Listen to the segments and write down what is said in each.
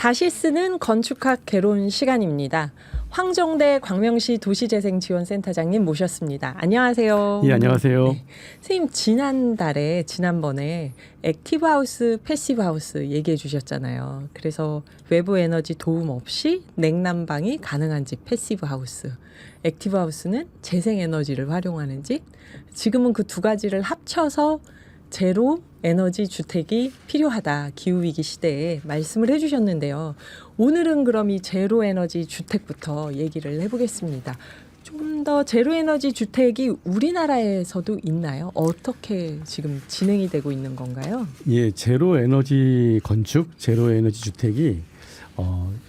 다시 쓰는 건축학 개론 시간입니다. 황정대 광명시 도시재생지원센터장님 모셨습니다. 안녕하세요. 예, 안녕하세요. 네. 선생님 지난번에 액티브하우스, 패시브하우스 얘기해 주셨잖아요. 그래서 외부 에너지 도움 없이 냉난방이 가능한 집 패시브하우스, 액티브하우스는 재생에너지를 활용하는 집. 지금은 그 두 가지를 합쳐서 제로 에너지 주택이 필요하다. 기후위기 시대에 말씀을 해주셨는데요. 오늘은 그럼 이 제로 에너지 주택부터 얘기를 해보겠습니다. 좀 더 제로 에너지 주택이 우리나라에서도 있나요? 어떻게 지금 진행이 되고 있는 건가요? 예, 제로 에너지 건축, 제로 에너지 주택이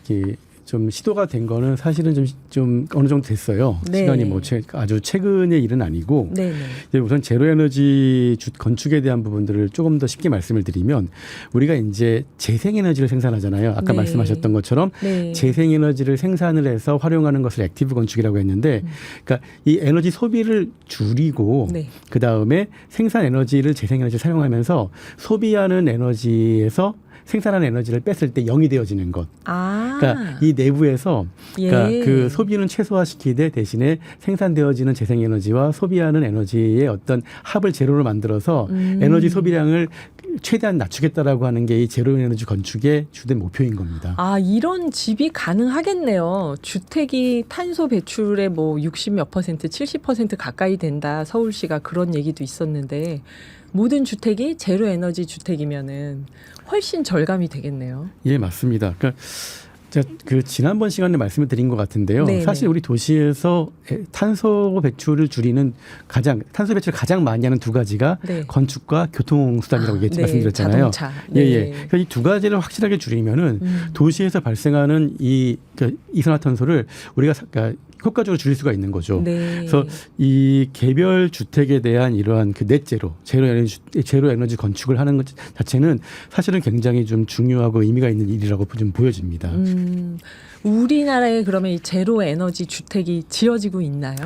이게 좀 시도가 된 거는 사실은 좀 어느 정도 됐어요. 네. 시간이 뭐 아주 최근의 일은 아니고. 이제 우선 제로 에너지 건축에 대한 부분들을 조금 더 쉽게 말씀을 드리면 우리가 이제 재생 에너지를 생산하잖아요. 아까 네. 말씀하셨던 것처럼 재생 에너지를 생산을 해서 활용하는 것을 액티브 건축이라고 했는데, 그러니까 이 에너지 소비를 줄이고 그 다음에 생산 에너지를 재생 에너지를 사용하면서 소비하는 에너지에서 생산하는 에너지를 뺐을 때 0이 되어지는 것. 그러니까 이 내부에서 그러니까 그 소비는 최소화시키되 대신에 생산되어지는 재생에너지와 소비하는 에너지의 어떤 합을 제로로 만들어서 에너지 소비량을 최대한 낮추겠다라고 하는 게 이 제로 에너지 건축의 주된 목표인 겁니다. 아, 이런 집이 가능하겠네요. 주택이 탄소 배출의 뭐 60몇 %, 70% 가까이 된다. 서울시가 그런 얘기도 있었는데 모든 주택이 제로 에너지 주택이면은 훨씬 절감이 되겠네요. 예, 맞습니다. 그러니까 그 지난번 시간에 말씀을 드린 것 같은데요. 네네. 사실 우리 도시에서 탄소 배출을 줄이는 탄소 배출을 가장 많이 하는 두 가지가 건축과 교통수단이라고 말씀드렸잖아요. 자동차. 그러니까 이 두 가지를 확실하게 줄이면은 도시에서 발생하는 이 이산화탄소를 우리가 효과적으로 줄일 수가 있는 거죠. 그래서 이 개별 주택에 대한 이러한 그 넷제로 제로 에너지 건축을 하는 것 자체는 사실은 굉장히 좀 중요하고 의미가 있는 일이라고 좀 보여집니다. 우리나라에 그러면 이 제로 에너지 주택이 지어지고 있나요?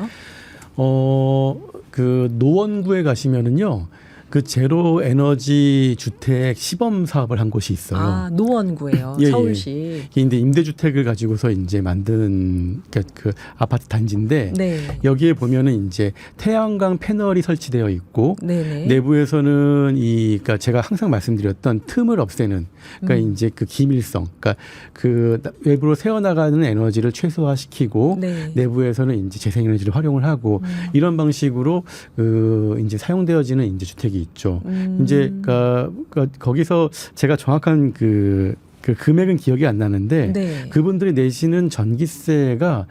그 노원구에 가시면은요. 그 제로 에너지 주택 시범 사업을 한 곳이 있어요. 아, 노원구예요. 서울시. 근데 임대주택을 가지고서 이제 만든 그 아파트 단지인데 여기에 보면은 이제 태양광 패널이 설치되어 있고 내부에서는 그러니까 제가 항상 말씀드렸던 틈을 없애는 그러니까 이제 그 기밀성, 그러니까 그 외부로 새어나가는 에너지를 최소화시키고 내부에서는 이제 재생에너지를 활용을 하고 이런 방식으로 이제 사용되어지는 이제 주택이 있죠. 이제 거기서 제가 정확한 그 금액은 기억이 안 나는데 그분들이 내시는 전기세가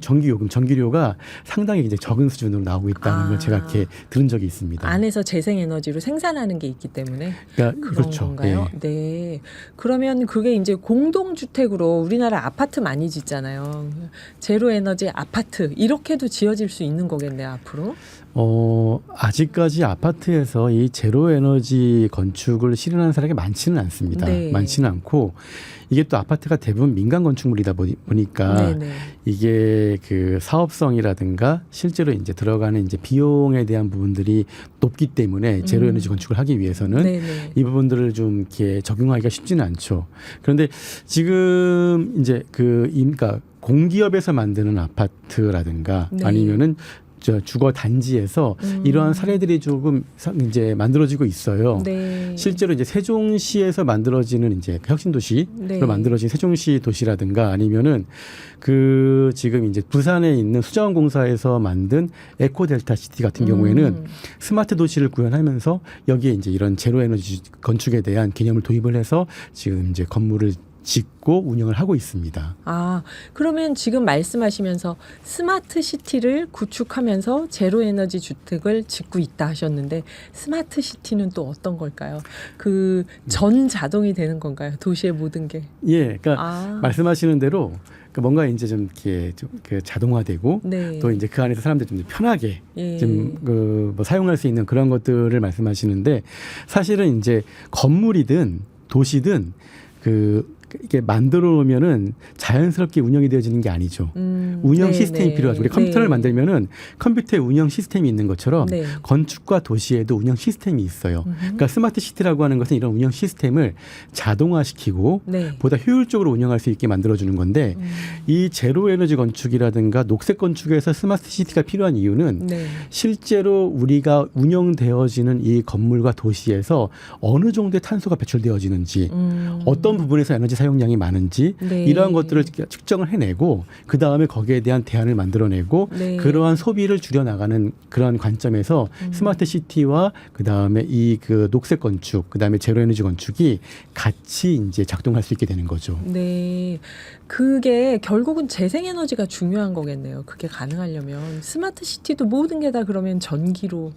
전기료가 상당히 이제 적은 수준으로 나오고 있다는 걸 제가 이렇게 들은 적이 있습니다. 안에서 재생에너지로 생산하는 게 있기 때문에 그런 그렇죠. 건가요? 네. 그러면 그게 이제 공동주택으로 우리나라 아파트 많이 짓잖아요. 제로 에너지 아파트 이렇게도 지어질 수 있는 거겠네요, 앞으로? 아직까지 아파트에서 이 제로 에너지 건축을 실현하는 사람이 많지는 않습니다. 많지는 않고 이게 또 아파트가 대부분 민간 건축물이다 보니까 이게 그 사업성이라든가 실제로 이제 들어가는 이제 비용에 대한 부분들이 높기 때문에 제로 에너지 건축을 하기 위해서는 이 부분들을 좀 이렇게 적용하기가 쉽지는 않죠. 그런데 지금 이제 그러니까 공기업에서 만드는 아파트라든가 아니면은 주거 단지에서 이러한 사례들이 조금 이제 만들어지고 있어요. 실제로 이제 세종시에서 만들어지는 이제 혁신도시로 만들어진 세종시 도시라든가 아니면은 그 지금 이제 부산에 있는 수자원공사에서 만든 에코델타 시티 같은 경우에는 스마트 도시를 구현하면서 여기에 이제 이런 제로 에너지 건축에 대한 개념을 도입을 해서 지금 이제 건물을 짓고 운영을 하고 있습니다. 아, 그러면 지금 말씀하시면서 스마트 시티를 구축하면서 제로 에너지 주택을 짓고 있다 하셨는데 스마트 시티는 또 어떤 걸까요? 그 전 자동이 되는 건가요? 도시의 모든 게? 예, 그러니까 말씀하시는 대로 뭔가 이제 좀 이렇게 좀 자동화되고 또 이제 그 안에서 사람들이 좀 편하게 좀 뭐 사용할 수 있는 그런 것들을 말씀하시는데 사실은 이제 건물이든 도시든 그 이게 만들어 놓으면은 자연스럽게 운영이 되어지는 게 아니죠. 운영 시스템이 필요하죠. 우리 컴퓨터를 만들면은 컴퓨터에 운영 시스템이 있는 것처럼 건축과 도시에도 운영 시스템이 있어요. 그러니까 스마트 시티라고 하는 것은 이런 운영 시스템을 자동화시키고 보다 효율적으로 운영할 수 있게 만들어주는 건데 이 제로 에너지 건축이라든가 녹색 건축에서 스마트 시티가 필요한 이유는 실제로 우리가 운영되어지는 이 건물과 도시에서 어느 정도의 탄소가 배출되어지는지 어떤 부분에서 에너지 사용량이 많은지 이러한 것들을 측정을 해내고 그 다음에 거기에 대한 대안을 만들어내고 그러한 소비를 줄여나가는 그런 관점에서 스마트 시티와 그 다음에 이 그 녹색 건축 그 다음에 제로 에너지 건축이 같이 이제 작동할 수 있게 되는 거죠. 네. 그게 결국은 재생에너지가 중요한 거겠네요. 그게 가능하려면 스마트 시티도 모든 게 다 그러면 전기로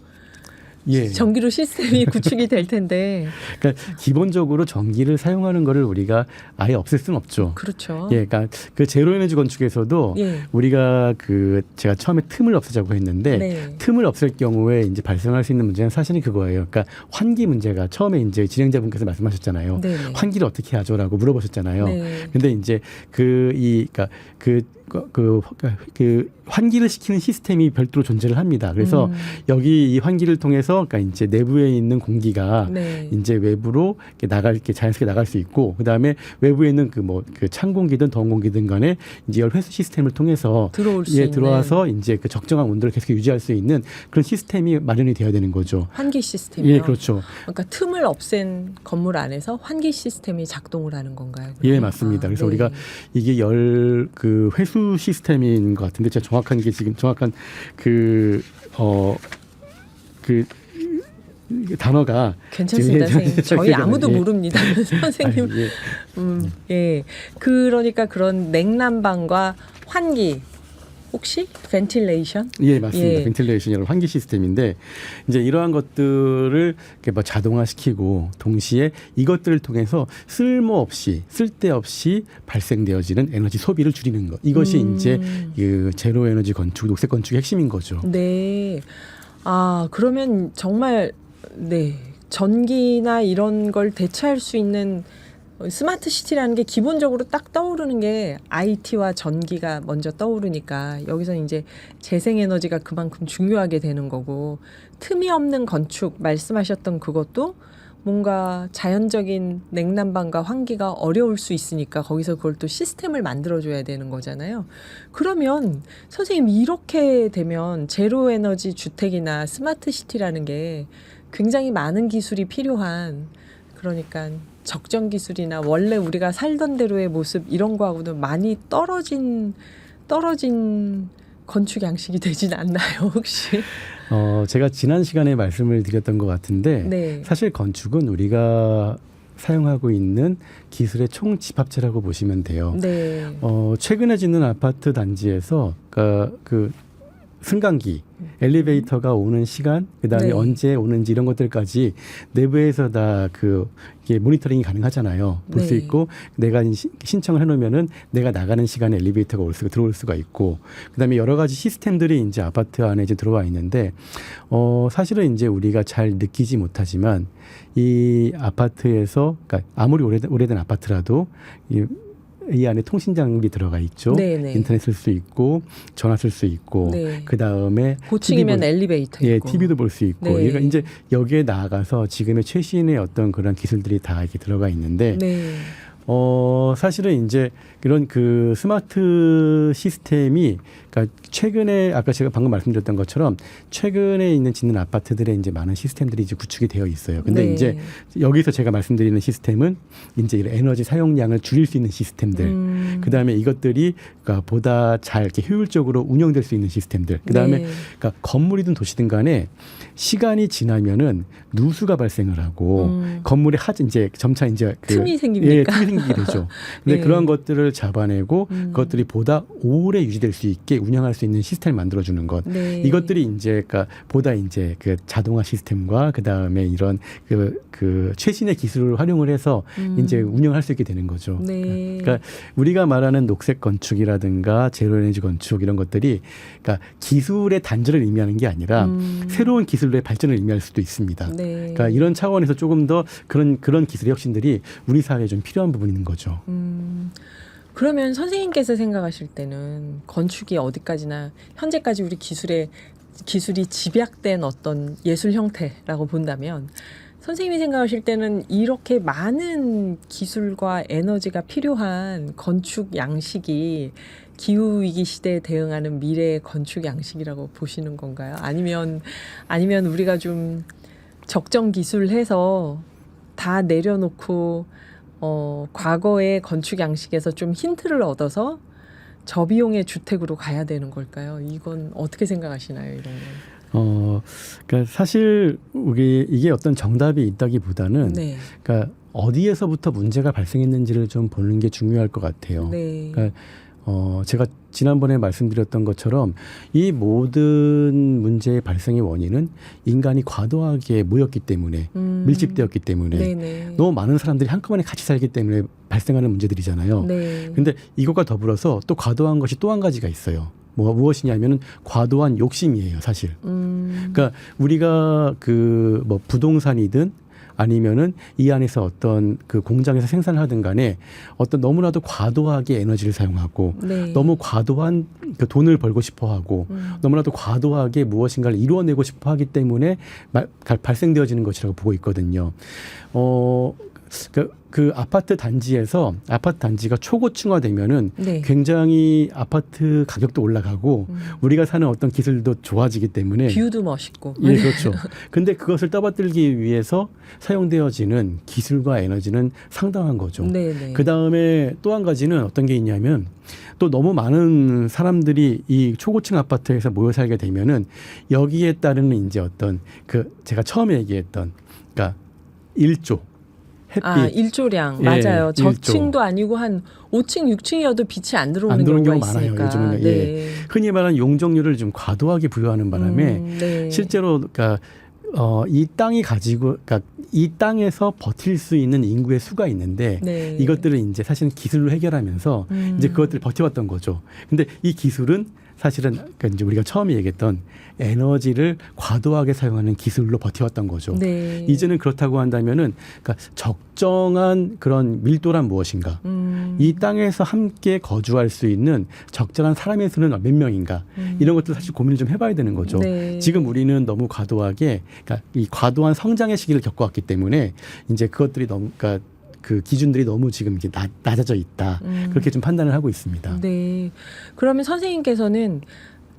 시스템이 구축이 될 텐데. 그러니까 기본적으로 전기를 사용하는 거를 우리가 아예 없앨 수는 없죠. 그렇죠. 그러니까 그 제로 에너지 건축에서도 우리가 그 제가 처음에 틈을 없애자고 했는데 틈을 없앨 경우에 이제 발생할 수 있는 문제는 사실은 그거예요. 그러니까 환기 문제가 처음에 이제 진행자분께서 말씀하셨잖아요. 환기를 어떻게 하죠라고 물어보셨잖아요. 근데 이제 그러니까 환기를 시키는 시스템이 별도로 존재를 합니다. 그래서 여기 이 환기를 통해서 그러니까 이제 내부에 있는 공기가 이제 외부로 이렇게 자연스럽게 나갈 수 있고 그다음에 외부에 있는 그 찬 공기든 더운 공기든 간에 이제 열 회수 시스템을 통해서 들어와서 이제 그 적정한 온도를 계속 유지할 수 있는 그런 시스템이 마련이 되어야 되는 거죠. 환기 시스템이요. 예, 그렇죠. 그러니까 틈을 없앤 건물 안에서 환기 시스템이 작동을 하는 건가요? 그러면? 예, 맞습니다. 그래서 우리가 이게 그 회수 시스템인 것 같은데 제가 정확한 단어가 괜찮습니다, 선생님. 저희 아무도 모릅니다, 선생님. 그러니까 그런 냉난방과 환기 혹시 벤틸레이션? 예, 맞습니다. 벤틸레이션이라는 환기 시스템인데 이제 이러한 것들을 자동화시키고 동시에 이것들을 통해서 쓸데없이 발생되어지는 에너지 소비를 줄이는 것. 이것이 이제 그 제로 에너지 건축, 녹색 건축의 핵심인 거죠. 네. 그러면 정말 전기나 이런 걸 대체할 수 있는 스마트 시티라는 게 기본적으로 딱 떠오르는 게 IT와 전기가 먼저 떠오르니까 여기서 이제 재생에너지가 그만큼 중요하게 되는 거고 틈이 없는 건축 말씀하셨던 그것도 뭔가 자연적인 냉난방과 환기가 어려울 수 있으니까 거기서 그걸 또 시스템을 만들어줘야 되는 거잖아요. 그러면 선생님 이렇게 되면 제로 에너지 주택이나 스마트 시티라는 게 굉장히 많은 기술이 필요한 그러니까 적정 기술이나 원래 우리가 살던 대로의 모습 이런 거하고는 많이 떨어진 건축 양식이 되진 않나요, 혹시? 제가 지난 시간에 말씀을 드렸던 것 같은데 사실 건축은 우리가 사용하고 있는 기술의 총집합체라고 보시면 돼요. 최근에 짓는 아파트 단지에서 그 승강기, 엘리베이터가 오는 시간, 그다음에 언제 오는지 이런 것들까지 내부에서 다 이게 모니터링이 가능하잖아요. 볼 수 있고 내가 신청을 해놓으면은 내가 나가는 시간에 엘리베이터가 들어올 수가 있고, 그다음에 여러 가지 시스템들이 이제 아파트 안에 이제 들어와 있는데, 사실은 이제 우리가 잘 느끼지 못하지만 이 아파트에서, 그러니까 아무리 오래된 아파트라도 이 안에 통신 장비 들어가 있죠. 인터넷 쓸 수 있고 전화 쓸 수 있고 그다음에 고층이면 엘리베이터 있고 TV도 볼 수 있고 그러니까 이제 여기에 나아가서 지금의 최신의 어떤 그런 기술들이 다 이렇게 들어가 있는데 사실은 이제 이런 그 스마트 시스템이 그러니까 최근에 아까 제가 방금 말씀드렸던 것처럼 최근에 짓는 아파트들에 이제 많은 시스템들이 이제 구축이 되어 있어요. 근데 이제 여기서 제가 말씀드리는 시스템은 이제 이런 에너지 사용량을 줄일 수 있는 시스템들. 그다음에 이것들이 그러니까 보다 잘 이렇게 효율적으로 운영될 수 있는 시스템들. 그다음에 그러니까 건물이든 도시든 간에 시간이 지나면은 누수가 발생을 하고 건물이 이제 점차 이제 틈이 생깁니까? 틈이 생기게 되죠. 근데 그런 것들을 잡아내고 그것들이 보다 오래 유지될 수 있게 운영할 수 있는 시스템을 만들어주는 것. 네. 이것들이 이제 그러니까 보다 이제 그 자동화 시스템과 그 다음에 이런 그 최신의 기술을 활용을 해서 이제 운영할 수 있게 되는 거죠. 네. 그러니까 우리가 말하는 녹색 건축이라든가 제로 에너지 건축 이런 것들이 그러니까 기술의 단절을 의미하는 게 아니라 새로운 기술의 발전을 의미할 수도 있습니다. 네. 그러니까 이런 차원에서 조금 더 그런 기술의 혁신들이 우리 사회에 좀 필요한 부분인 거죠. 그러면 선생님께서 생각하실 때는 건축이 어디까지나 현재까지 우리 기술이 집약된 어떤 예술 형태라고 본다면 선생님이 생각하실 때는 이렇게 많은 기술과 에너지가 필요한 건축 양식이 기후위기 시대에 대응하는 미래의 건축 양식이라고 보시는 건가요? 아니면 우리가 좀 적정 기술해서 다 내려놓고 과거의 건축 양식에서 좀 힌트를 얻어서 저비용의 주택으로 가야 되는 걸까요? 이건 어떻게 생각하시나요, 이런 건? 그러니까 사실 이게 어떤 정답이 있다기보다는 네. 그러니까 어디에서부터 문제가 발생했는지를 좀 보는 게 중요할 것 같아요. 네. 그러니까 제가 지난번에 말씀드렸던 것처럼 이 모든 문제의 발생의 원인은 인간이 과도하게 모였기 때문에 밀집되었기 때문에 네네. 너무 많은 사람들이 한꺼번에 같이 살기 때문에 발생하는 문제들이잖아요. 네. 근데 이것과 더불어서 또 과도한 것이 또 한 가지가 있어요. 무엇이냐면은 과도한 욕심이에요, 사실. 그러니까 우리가 뭐 부동산이든 아니면은 이 안에서 어떤 그 공장에서 생산을 하든 간에 어떤 너무나도 과도하게 에너지를 사용하고 네. 너무 과도한 그 돈을 벌고 싶어 하고 너무나도 과도하게 무엇인가를 이루어내고 싶어 하기 때문에 발생되어지는 것이라고 보고 있거든요. 그 아파트 단지가 초고층화되면은 네. 굉장히 아파트 가격도 올라가고 우리가 사는 어떤 기술도 좋아지기 때문에 뷰도 멋있고. 예, 그렇죠. 근데 그것을 떠받들기 위해서 사용되어지는 기술과 에너지는 상당한 거죠. 네네. 그 다음에 또 한 가지는 어떤 게 있냐면 또 너무 많은 사람들이 이 초고층 아파트에서 모여 살게 되면은 여기에 따르는 이제 어떤 제가 처음에 얘기했던 그러니까 일조 햇빛. 일조량. 예, 맞아요. 일조. 저층도 아니고 한 5층, 6층이어도 빛이 안 들어오는 경우가 경우가 많아요. 있으니까. 요즘은 네. 예. 흔히 말하는 용적률을 좀 과도하게 부여하는 바람에 네. 실제로 그러니까 이 땅이 그러니까 이 땅에서 버틸 수 있는 인구의 수가 있는데 네. 이것들을 이제 사실은 기술로 해결하면서 이제 그것들을 버텨왔던 거죠. 근데 이 기술은 사실은 그러니까 이제 우리가 처음에 얘기했던 에너지를 과도하게 사용하는 기술로 버텨왔던 거죠. 네. 이제는 그렇다고 한다면은 그러니까 적정한 그런 밀도란 무엇인가? 이 땅에서 함께 거주할 수 있는 적절한 사람의 수는 몇 명인가? 이런 것도 사실 고민을 좀 해봐야 되는 거죠. 네. 지금 우리는 너무 과도하게 그러니까 이 과도한 성장의 시기를 겪어왔기 때문에 이제 그것들이 너무 그러니까 그 기준들이 너무 지금 이렇게 낮아져 있다. 그렇게 좀 판단을 하고 있습니다. 네. 그러면 선생님께서는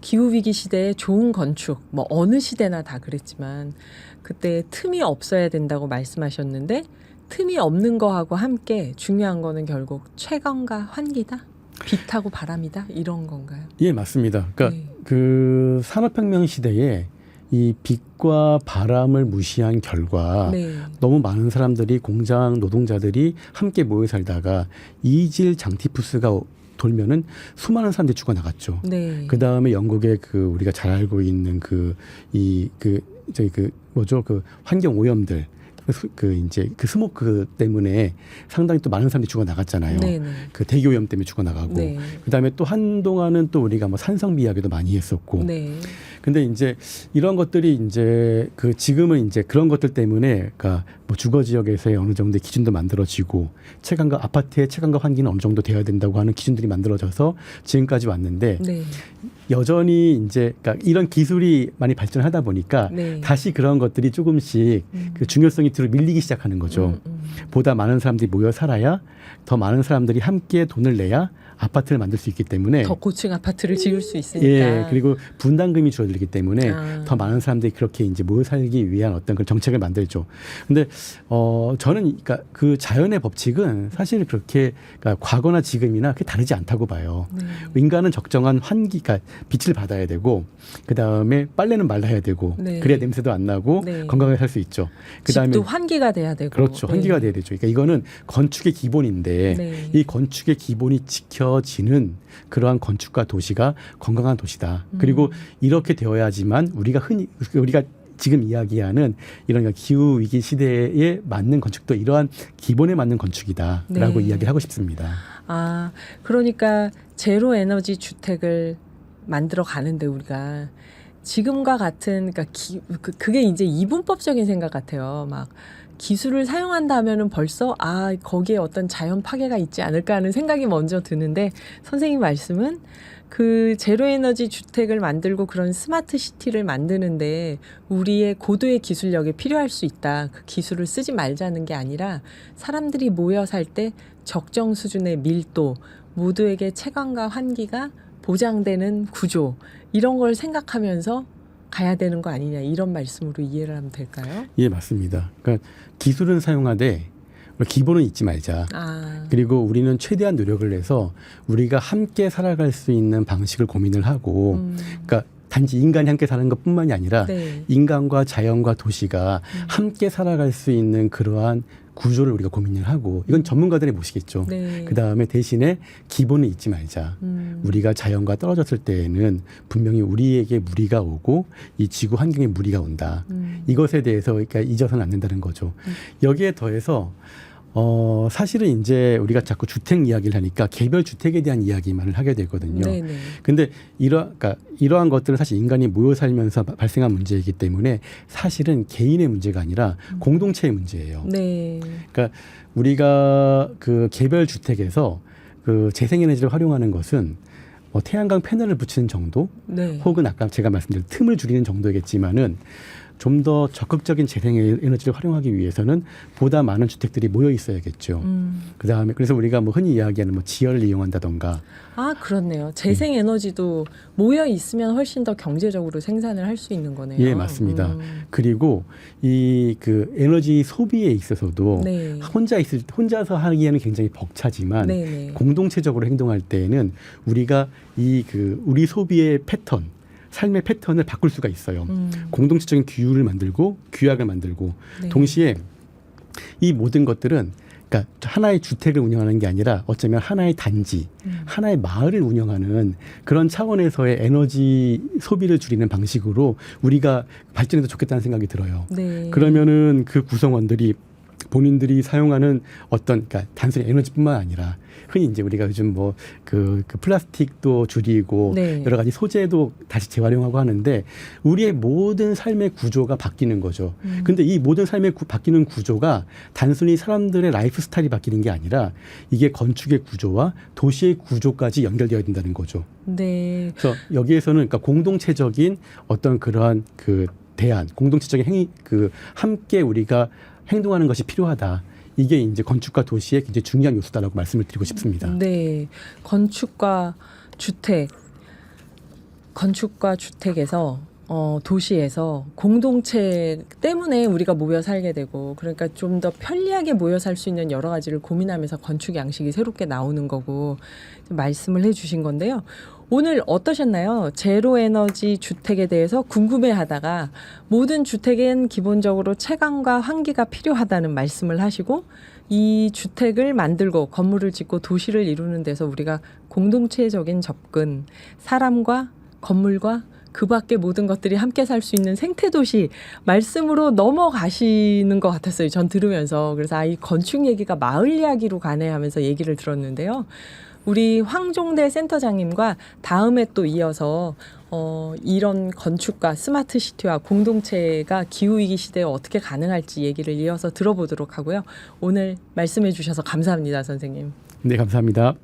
기후위기 시대에 좋은 건축, 뭐 어느 시대나 다 그랬지만 그때 틈이 없어야 된다고 말씀하셨는데 틈이 없는 거하고 함께 중요한 거는 결국 채광과 환기다? 빛하고 바람이다? 이런 건가요? 예, 맞습니다. 그러니까 네. 그 산업혁명 시대에 이 빛과 바람을 무시한 결과 네. 너무 많은 사람들이 공장 노동자들이 함께 모여 살다가 이질 장티푸스가 돌면은 수많은 사람들이 죽어 나갔죠. 네. 그 다음에 영국의 우리가 잘 알고 있는 환경 오염들 이제 스모크 때문에 상당히 또 많은 사람들이 죽어 나갔잖아요. 네네. 그 대기 오염 때문에 죽어 나가고. 네. 그다음에 또 한동안은 또 우리가 뭐 산성비 이야기도 많이 했었고. 네. 근데 이제 이런 것들이 이제 지금은 이제 그런 것들 때문에 그러니까 뭐 주거 지역에서의 어느 정도의 기준도 만들어지고 채광과 아파트의 채광과 환기는 어느 정도 돼야 된다고 하는 기준들이 만들어져서 지금까지 왔는데 네. 여전히 이제 그러니까 이런 기술이 많이 발전하다 보니까 네. 다시 그런 것들이 조금씩 그 중요성이 뒤로 밀리기 시작하는 거죠. 보다 많은 사람들이 모여 살아야 더 많은 사람들이 함께 돈을 내야 아파트를 만들 수 있기 때문에 더 고층 아파트를 지을 수 있으니까. 예, 그리고 분담금이 줄어들기 때문에 아. 더 많은 사람들이 그렇게 이제 모여 살기 위한 어떤 그런 정책을 만들죠. 근데 저는 그러니까 그 자연의 법칙은 사실 그렇게 그러니까 과거나 지금이나 그게 다르지 않다고 봐요. 네. 인간은 적정한 환기가 빛을 받아야 되고 그 다음에 빨래는 말라야 되고 네. 그래야 냄새도 안 나고 네. 건강하게 살 수 있죠. 그 다음에 집도 환기가 돼야 되고. 그렇죠. 네. 환기가 유지가 돼야 되죠. 그러니까 이거는 건축의 기본인데 네. 이 건축의 기본이 지켜지는 그러한 건축과 도시가 건강한 도시다. 그리고 이렇게 되어야지만 우리가 지금 이야기하는 이런 기후 위기 시대에 맞는 건축도 이러한 기본에 맞는 건축이다라고 네. 이야기를 하고 싶습니다. 아, 그러니까 제로 에너지 주택을 만들어 가는데 우리가 지금과 같은 그러니까 그게 이제 이분법적인 생각 같아요. 막 기술을 사용한다면은 벌써 거기에 어떤 자연 파괴가 있지 않을까 하는 생각이 먼저 드는데 선생님 말씀은 그 제로 에너지 주택을 만들고 그런 스마트 시티를 만드는데 우리의 고도의 기술력이 필요할 수 있다. 그 기술을 쓰지 말자는 게 아니라 사람들이 모여 살 때 적정 수준의 밀도, 모두에게 채광과 환기가 보장되는 구조 이런 걸 생각하면서 가야 되는 거 아니냐 이런 말씀으로 이해를 하면 될까요? 예, 맞습니다. 그러니까 기술은 사용하되 기본은 잊지 말자. 그리고 우리는 최대한 노력을 해서 우리가 함께 살아갈 수 있는 방식을 고민을 하고 그러니까 단지 인간이 함께 사는 것뿐만이 아니라 네. 인간과 자연과 도시가 함께 살아갈 수 있는 그러한 구조를 우리가 고민을 하고 이건 전문가들이 모시겠죠. 네. 그다음에 대신에 기본은 잊지 말자. 우리가 자연과 떨어졌을 때에는 분명히 우리에게 무리가 오고 이 지구 환경에 무리가 온다. 이것에 대해서 그러니까 잊어서는 안 된다는 거죠. 여기에 더해서 사실은 이제 우리가 자꾸 주택 이야기를 하니까 개별 주택에 대한 이야기만을 하게 되거든요. 네네. 근데 이러한 것들은 사실 인간이 모여 살면서 발생한 문제이기 때문에 사실은 개인의 문제가 아니라 공동체의 문제예요. 네. 그러니까 우리가 그 개별 주택에서 그 재생에너지를 활용하는 것은 태양광 패널을 붙이는 정도, 네. 혹은 아까 제가 말씀드린 틈을 줄이는 정도겠지만은 좀 더 적극적인 재생에너지를 활용하기 위해서는 보다 많은 주택들이 모여 있어야겠죠. 그다음에 그래서 우리가 흔히 이야기하는 지열을 이용한다던가. 그렇네요. 재생 에너지도 모여 있으면 훨씬 더 경제적으로 생산을 할 수 있는 거네요. 예, 맞습니다. 그리고 이 그 에너지 소비에 있어서도 네. 혼자서 하기에는 굉장히 벅차지만 네네. 공동체적으로 행동할 때에는 우리가 우리 소비의 패턴 삶의 패턴을 바꿀 수가 있어요. 공동체적인 규율을 만들고 규약을 만들고 네. 동시에 이 모든 것들은 그러니까 하나의 주택을 운영하는 게 아니라 어쩌면 하나의 단지, 하나의 마을을 운영하는 그런 차원에서의 에너지 소비를 줄이는 방식으로 우리가 발전해도 좋겠다는 생각이 들어요. 네. 그러면은 그 구성원들이 본인들이 사용하는 그러니까 단순히 에너지뿐만 아니라 흔히 이제 우리가 요즘 그 플라스틱도 줄이고 네. 여러 가지 소재도 다시 재활용하고 하는데 우리의 모든 삶의 구조가 바뀌는 거죠. 근데 이 모든 삶의 바뀌는 구조가 단순히 사람들의 라이프 스타일이 바뀌는 게 아니라 이게 건축의 구조와 도시의 구조까지 연결되어야 된다는 거죠. 네. 그래서 여기에서는 그러니까 공동체적인 어떤 그러한 대안, 공동체적인 행위, 함께 우리가 행동하는 것이 필요하다. 이게 이제 건축과 도시의 굉장히 중요한 요소다라고 말씀을 드리고 싶습니다. 네. 건축과 주택에서 도시에서 공동체 때문에 우리가 모여 살게 되고 그러니까 좀 더 편리하게 모여 살 수 있는 여러 가지를 고민하면서 건축 양식이 새롭게 나오는 거고 말씀을 해주신 건데요. 오늘 어떠셨나요? 제로 에너지 주택에 대해서 궁금해하다가 모든 주택엔 기본적으로 채광과 환기가 필요하다는 말씀을 하시고 이 주택을 만들고 건물을 짓고 도시를 이루는 데서 우리가 공동체적인 접근, 사람과 건물과 그 밖에 모든 것들이 함께 살 수 있는 생태도시 말씀으로 넘어가시는 것 같았어요. 전 들으면서. 그래서 이 건축 얘기가 마을 이야기로 가네 하면서 얘기를 들었는데요. 우리 황종대 센터장님과 다음에 또 이어서 이런 건축과 스마트 시티와 공동체가 기후위기 시대에 어떻게 가능할지 얘기를 이어서 들어보도록 하고요. 오늘 말씀해 주셔서 감사합니다, 선생님. 네, 감사합니다.